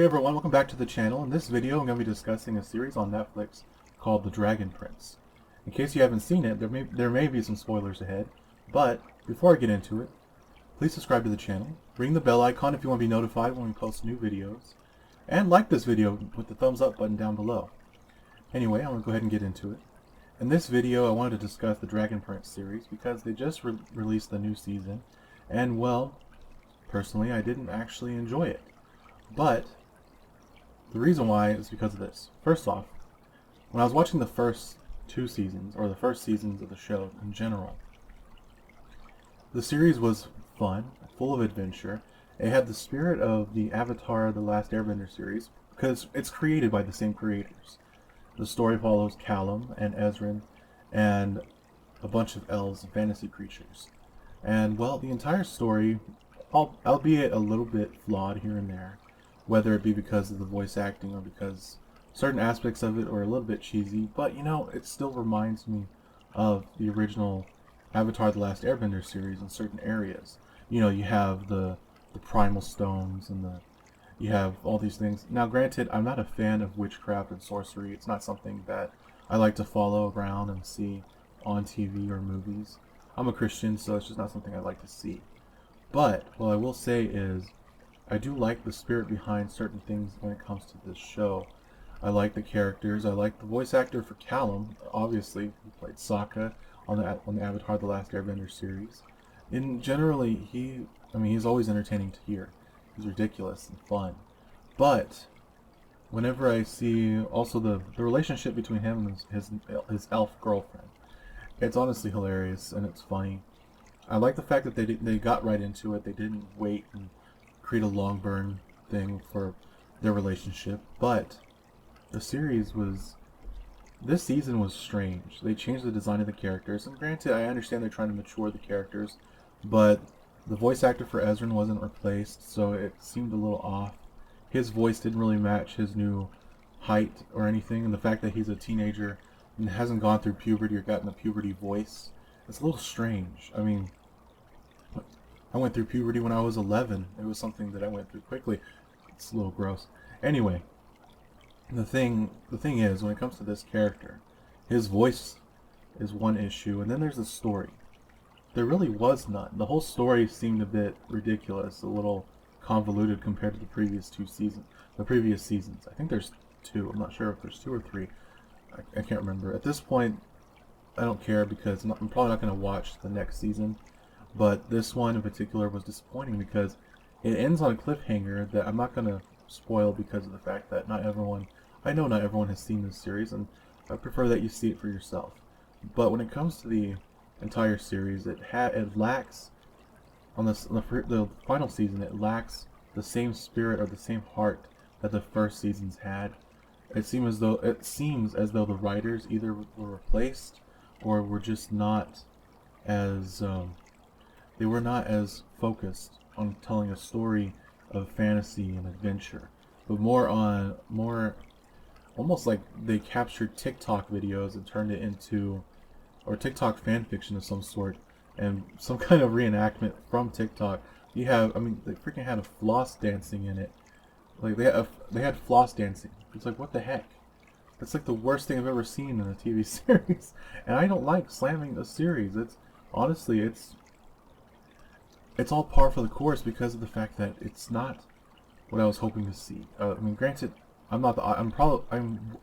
Hey everyone, welcome back to the channel. In this video I'm going to be discussing a series on Netflix called The Dragon Prince. In case you haven't seen it, there may be some spoilers ahead, but before I get into it, please subscribe to the channel, ring the bell icon if you want to be notified when we post new videos, and like this video with the thumbs up button down below. Anyway, I'm going to go ahead and get into it. In this video I wanted to discuss the Dragon Prince series because they just released the new season, and well, personally I didn't actually enjoy it. But the reason why is because of this. First off, when I was watching the first two seasons, or the first seasons of the show in general, the series was fun, full of adventure. It had the spirit of the Avatar The Last Airbender series, because it's created by the same creators. The story follows Callum and Ezran and a bunch of elves and fantasy creatures. And, well, the entire story, albeit a little bit flawed here and there, whether it be because of the voice acting or because certain aspects of it are a little bit cheesy, but you know, it still reminds me of the original Avatar The Last Airbender series in certain areas. You know, you have the primal stones and you have all these things. Now granted, I'm not a fan of witchcraft and sorcery. It's not something that I like to follow around and see on TV or movies. I'm a Christian, so it's just not something I like to see. But what I will say is I do like the spirit behind certain things when it comes to this show. I like the characters. I like the voice actor for Callum, obviously, who played Sokka on the Avatar The Last Airbender series. And generally, he's always entertaining to hear. He's ridiculous and fun. But whenever I see also the relationship between him and his elf girlfriend, it's honestly hilarious and it's funny. I like the fact that they got right into it. They didn't wait and create a long burn thing for their relationship, but this season was strange. They changed the design of the characters, and granted, I understand they're trying to mature the characters, but the voice actor for Ezran wasn't replaced, so it seemed a little off. His voice didn't really match his new height or anything, and the fact that he's a teenager and hasn't gone through puberty or gotten a puberty voice, it's a little strange. I mean, I went through puberty when I was 11. It was something that I went through quickly. It's a little gross. Anyway, the thing is, when it comes to this character, his voice is one issue, and then there's the story. There really was none. The whole story seemed a bit ridiculous, a little convoluted compared to the previous seasons. I think there's two. I'm not sure if there's two or three. I can't remember. At this point, I don't care because I'm probably not going to watch the next season. But this one in particular was disappointing because it ends on a cliffhanger that I'm not going to spoil because of the fact that I know not everyone has seen this series, and I prefer that you see it for yourself. But when it comes to the entire series, it lacks, on the final season, it lacks the same spirit or the same heart that the first seasons had. It seems as though the writers either were replaced or were just not as they were not as focused on telling a story of fantasy and adventure, but more almost like they captured TikTok videos and turned it into, or TikTok fan fiction of some sort, and some kind of reenactment from TikTok. They freaking had a floss dancing in it. Like they had floss dancing. It's like, what the heck? That's like the worst thing I've ever seen in a TV series. And I don't like slamming a series. It's all par for the course because of the fact that it's not what I was hoping to see. Granted, I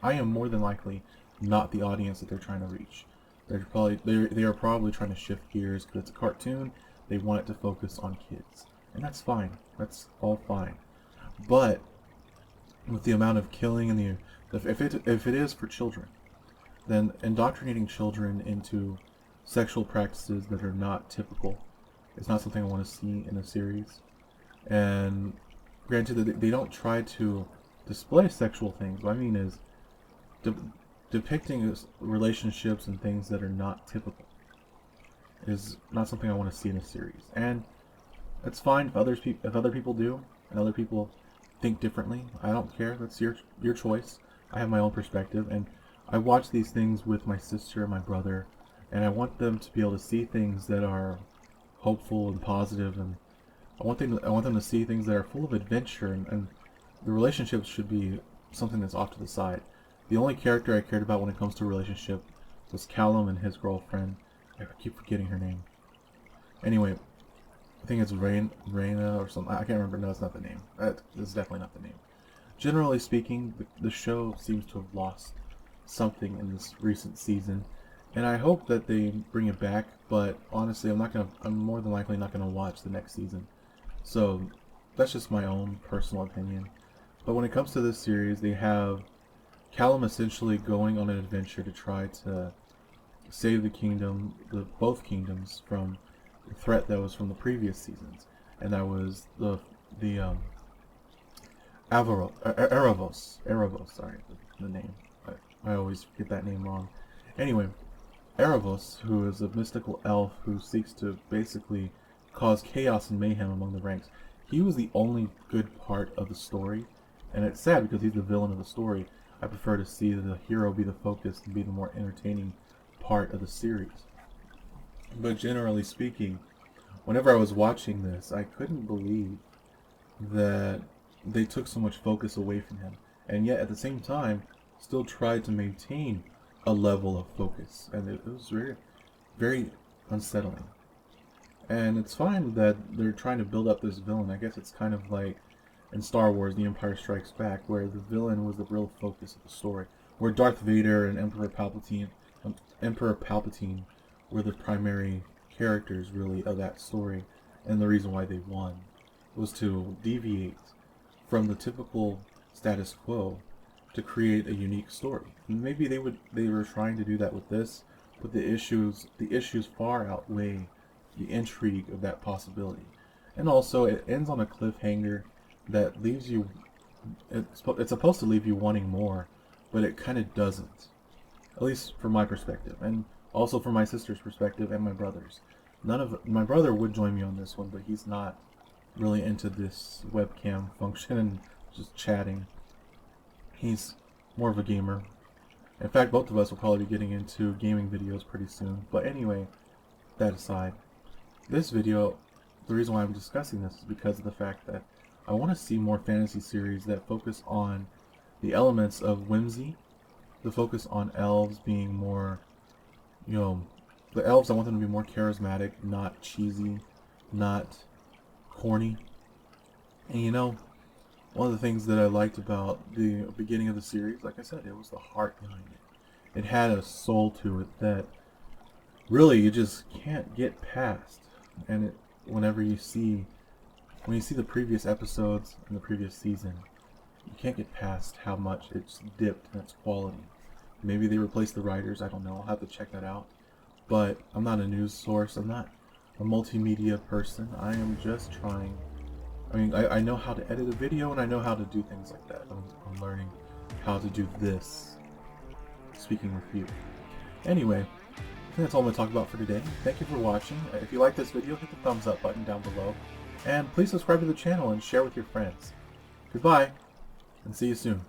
am more than likely not the audience that they're trying to reach. They are probably trying to shift gears because it's a cartoon. They want it to focus on kids, and that's fine. That's all fine. But with the amount of killing and if it is for children, then indoctrinating children into sexual practices that are not typical, it's not something I want to see in a series. And granted that they don't try to display sexual things. What I mean is depicting relationships and things that are not typical is not something I want to see in a series. And it's fine if other people do and other people think differently. I don't care. That's your choice. I have my own perspective, and I watch these things with my sister and my brother, and I want them to be able to see things that are hopeful and positive, and I want them to see things that are full of adventure and the relationships should be something that's off to the side. The only character I cared about when it comes to a relationship was Callum and his girlfriend. I keep forgetting her name. Anyway, I think it's Raina or something. I can't remember. No, it's not the name. It's definitely not the name. Generally speaking, the show seems to have lost something in this recent season, and I hope that they bring it back. But honestly, I'm more than likely not gonna watch the next season. So that's just my own personal opinion. But when it comes to this series, they have Callum essentially going on an adventure to try to save the kingdom, both kingdoms, from the threat that was from the previous seasons, and that was the Erebos. Sorry, the name. I always get that name wrong. Anyway, Erebos, who is a mystical elf who seeks to basically cause chaos and mayhem among the ranks. He was the only good part of the story, and it's sad because he's the villain of the story. I prefer to see the hero be the focus and be the more entertaining part of the series. But generally speaking, whenever I was watching this, I couldn't believe that they took so much focus away from him, and yet at the same time still tried to maintain a level of focus, and it was very, very unsettling. And it's fine that they're trying to build up this villain. I guess it's kind of like in Star Wars, The Empire Strikes Back, where the villain was the real focus of the story, where Darth Vader and Emperor Palpatine were the primary characters, really, of that story, and the reason why they won was to deviate from the typical status quo to create a unique story. And maybe they were trying to do that with this, but the issues far outweigh the intrigue of that possibility. And also, it ends on a cliffhanger that leaves you. It's supposed to leave you wanting more, but it kind of doesn't. At least from my perspective, and also from my sister's perspective and my brother's. My brother would join me on this one, but he's not really into this webcam function and just chatting. He's more of a gamer. In fact, both of us will probably be getting into gaming videos pretty soon. But anyway, that aside, this video, the reason why I'm discussing this is because of the fact that I want to see more fantasy series that focus on the elements of whimsy, the focus on elves being more, the elves, I want them to be more charismatic, not cheesy, not corny. And one of the things that I liked about the beginning of the series, like I said, it was the heart behind it. It had a soul to it that really you just can't get past. And when you see the previous episodes in the previous season, you can't get past how much it's dipped in its quality. Maybe they replaced the writers, I don't know, I'll have to check that out. But I'm not a news source, I'm not a multimedia person, I am just trying. I know how to edit a video and I know how to do things like that. I'm learning how to do this, speaking with you. Anyway, I think that's all I'm going to talk about for today. Thank you for watching. If you like this video, hit the thumbs up button down below. And please subscribe to the channel and share with your friends. Goodbye, and see you soon.